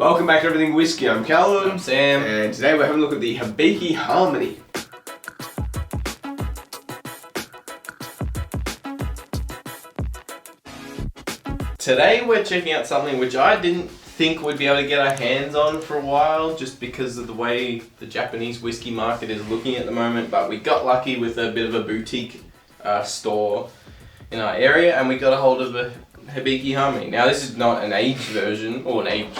Welcome back to Everything Whiskey. I'm Callum. I'm Sam. And today we're having a look at the Hibiki Harmony. Today we're checking out something which I didn't think we'd be able to get our hands on for a while, just because of the way the Japanese whiskey market is looking at the moment, but we got lucky with a bit of a boutique store in our area and we got a hold of a Hibiki Harmony. Now this is not an aged version, or an aged,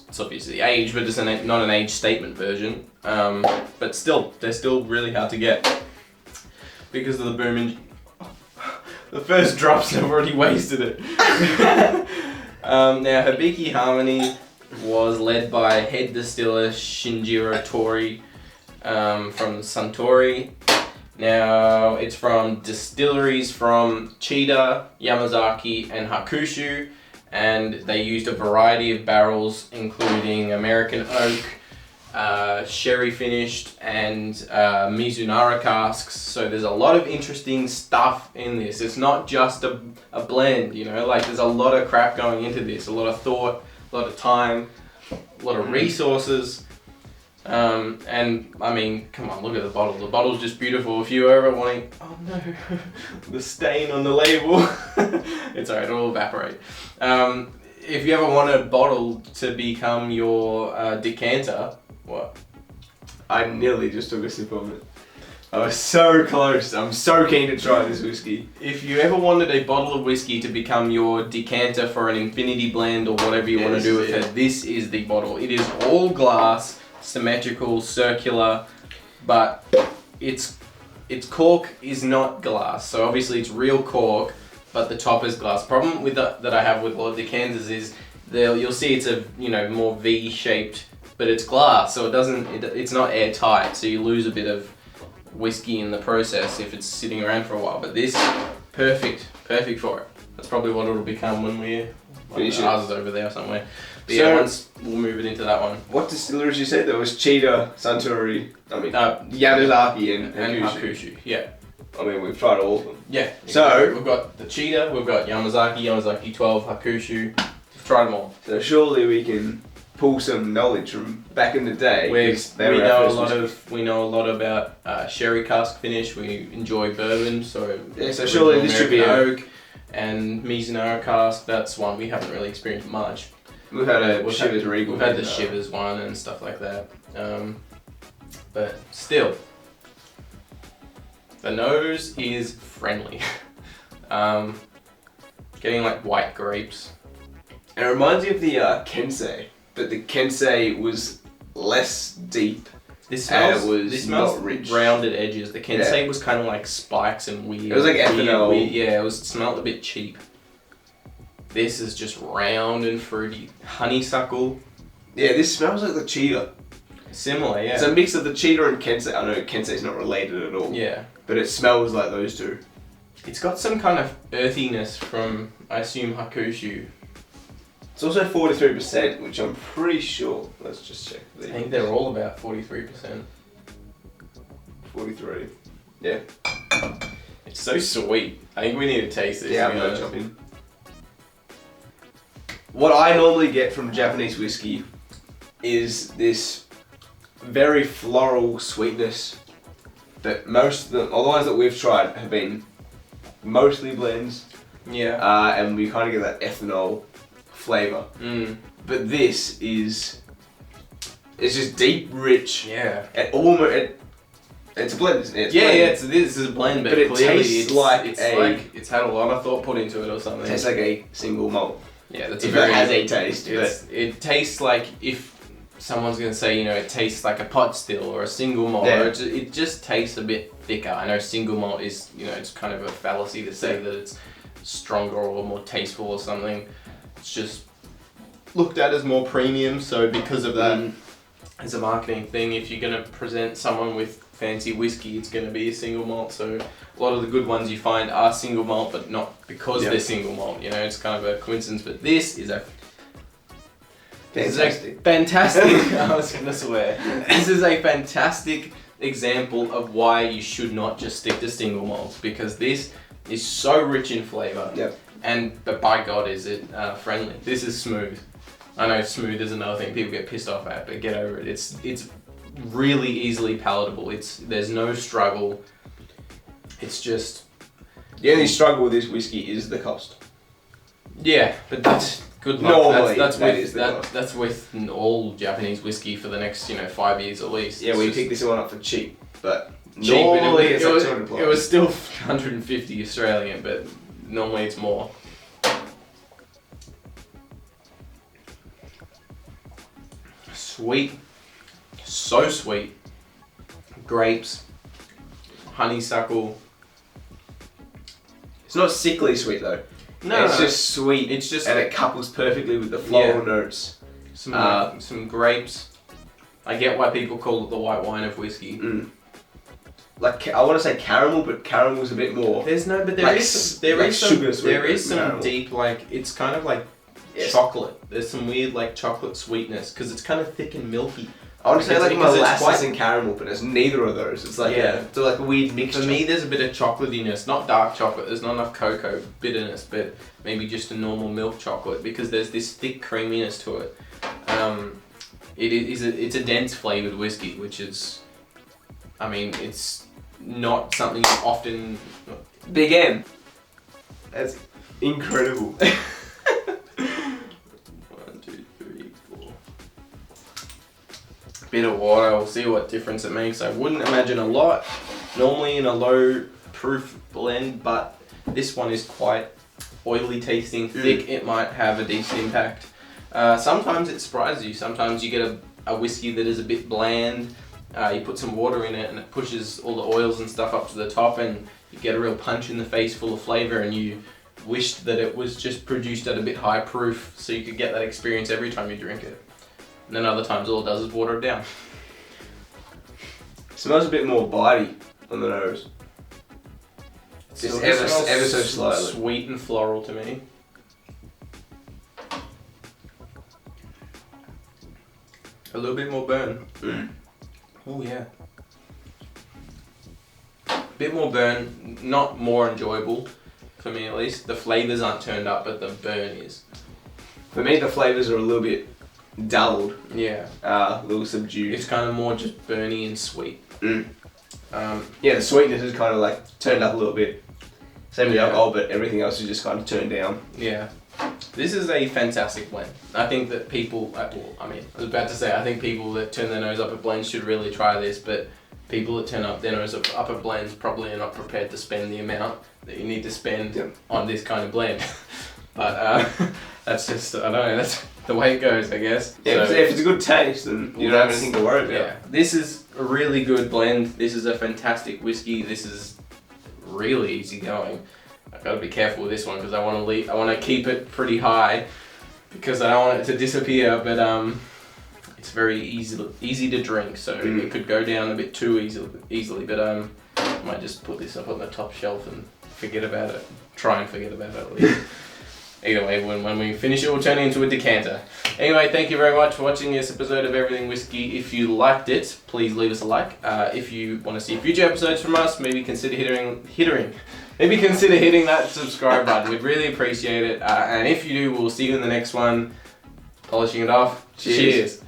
it's obviously aged, but it's not an age statement version. But still, they're still really hard to get because of the boom in... The first drops have already wasted it. Now Hibiki Harmony was led by head distiller Shinjiro Tori from Suntory. Now it's from distilleries from Chita, Yamazaki and Hakushu, and they used a variety of barrels including American oak, sherry finished and Mizunara casks. So there's a lot of interesting stuff in this. It's not just a blend, you know, like there's a lot of crap going into this, a lot of thought, a lot of time, a lot of resources. And I mean, come on, look at the bottle. The bottle's just beautiful. If you ever want, oh no, the stain on the label. It's alright, it'll evaporate. If you ever want a bottle to become your decanter, what? I nearly just took a sip of it. I was so close. I'm so keen to try this whiskey. If you ever wanted a bottle of whiskey to become your decanter for an infinity blend or whatever you want to do with it, this is the bottle. It is all glass, symmetrical, circular, but its cork is not glass. So obviously it's real cork, but the top is glass. Problem with that I have with a lot of decanters is you'll see it's a more V-shaped, but it's glass, so it's not airtight. So you lose a bit of whiskey in the process if it's sitting around for a while. But this, perfect for it. That's probably what it'll become when we finish it. Ours is over there somewhere. But so, once we'll move it into that one. What distilleries you said? There was Chita, Suntory, Yamazaki and Hakushu. Yeah. I mean, we've tried all of them. Yeah. Exactly. So we've got the Chita, we've got Yamazaki 12, Hakushu. We've tried them all. So surely we can pull some knowledge from back in the day. We know a lot about sherry cask finish. We enjoy bourbon, so so surely this should be oak and Mizunara cask. That's one we haven't really experienced much. We've had Shivers Regal. We've had the Shivers one and stuff like that. But still, the nose is friendly. Getting like white grapes. And it reminds me of the Kensei, but the Kensei was less deep. This smells not rich. Rounded edges. The Kensei was kind of like spikes and weird. It was like ethanol. It smelled a bit cheap. This is just round and fruity. Honeysuckle. Yeah, this smells like the Chita. Similar, yeah. It's a mix of the Chita and Kensei. I know Kensei's not related at all. Yeah. But it smells like those two. It's got some kind of earthiness from, I assume, Hakushu. It's also 43%, which I'm pretty sure. Let's just check. I think they're all about 43%. 43. Yeah. It's so sweet. I think we need to taste this. Yeah, I'm gonna jump in. What I normally get from Japanese whiskey is this very floral sweetness that all the ones that we've tried have been mostly blends. Yeah. And we kind of get that ethanol flavour. But this it's just deep, rich. Yeah. It's a blend, isn't it? This is a blend, but it clearly tastes like it's had a lot of thought put into it or something. It tastes like a single malt. Yeah, that's if it has a taste. It tastes like if someone's gonna say, it tastes like a pot still or a single malt. Yeah. Or it just tastes a bit thicker. I know single malt is, it's kind of a fallacy to say that it's stronger or more tasteful or something. It's just looked at as more premium. So because of that, as a marketing thing, if you're gonna present someone with fancy whiskey, it's gonna be a single malt. So a lot of the good ones you find are single malt, but not because they're single malt. It's kind of a coincidence. But this is a fantastic. I was gonna swear. This is a fantastic example of why you should not just stick to single malts, because this is so rich in flavour. Yep. But by God, is it friendly. This is smooth. I know smooth is another thing people get pissed off at, but get over it. It's really easily palatable. There's no struggle. It's just The only struggle with this whiskey is the cost. yeah, but that's good luck. Normally, That's with all Japanese whiskey for the next 5 years at least. Yeah, we picked this one up for cheap, but Cheap, normally but it's like 200 plus. it was still 150 Australian, but normally it's more. Sweet, so sweet. Grapes, honeysuckle. It's not sickly sweet though. No, It's just sweet. It's just and it couples perfectly with the floral notes. some grapes. I get why people call it the white wine of whiskey. Like I want to say caramel, but caramel's a bit more. There like is some deep, like it's kind of like chocolate. There's some weird like chocolate sweetness because it's kind of thick and milky. I want to say like because it's molasses and caramel, but it's neither of those. It's like it's like a weird mixture. For me, there's a bit of chocolatiness, not dark chocolate. There's not enough cocoa bitterness, but maybe just a normal milk chocolate because there's this thick creaminess to it. It's a dense flavored whiskey, which is, I mean, it's not something you often. Big M. That's incredible. 1, 2, 3, 4. Bit of water. We'll see what difference it makes. I wouldn't imagine a lot. Normally in a low proof blend, but this one is quite oily tasting, thick. It might have a decent impact. Sometimes it surprises you. Sometimes you get a whiskey that is a bit bland. You put some water in it and it pushes all the oils and stuff up to the top and you get a real punch in the face full of flavour and you wished that it was just produced at a bit high proof so you could get that experience every time you drink it. And then other times all it does is water it down. It smells a bit more bitey on the nose. Just ever so slightly. Sweet and floral to me. A little bit more burn. Oh yeah. Bit more burn, not more enjoyable, for me at least. The flavours aren't turned up, but the burn is. For me, the flavours are a little bit dulled. Yeah. A little subdued. It's kind of more just burny and sweet. Yeah, the sweetness is kind of like turned up a little bit. Same with the alcohol, but everything else is just kind of turned down. Yeah. This is a fantastic blend. I think that people, I was about to say, I think people that turn their nose up at blends should really try this, but people that turn up their nose up at blends probably are not prepared to spend the amount that you need to spend on this kind of blend. But that's just, I don't know, that's the way it goes, I guess. Yeah, so, if it's a good taste, then you don't have anything to worry about. Yeah, this is a really good blend. This is a fantastic whiskey. This is really easy going. I've got to be careful with this one because I want to keep it pretty high because I don't want it to disappear. But it's very easy to drink, so it could go down a bit too easily. But I might just put this up on the top shelf and forget about it. Try and forget about it at least. Either way, when we finish it, we'll turn it into a decanter. Anyway, thank you very much for watching this episode of Everything Whiskey. If you liked it, please leave us a like. If you want to see future episodes from us, maybe consider hitting that subscribe button. We'd really appreciate it. And if you do, we'll see you in the next one. Polishing it off. Cheers.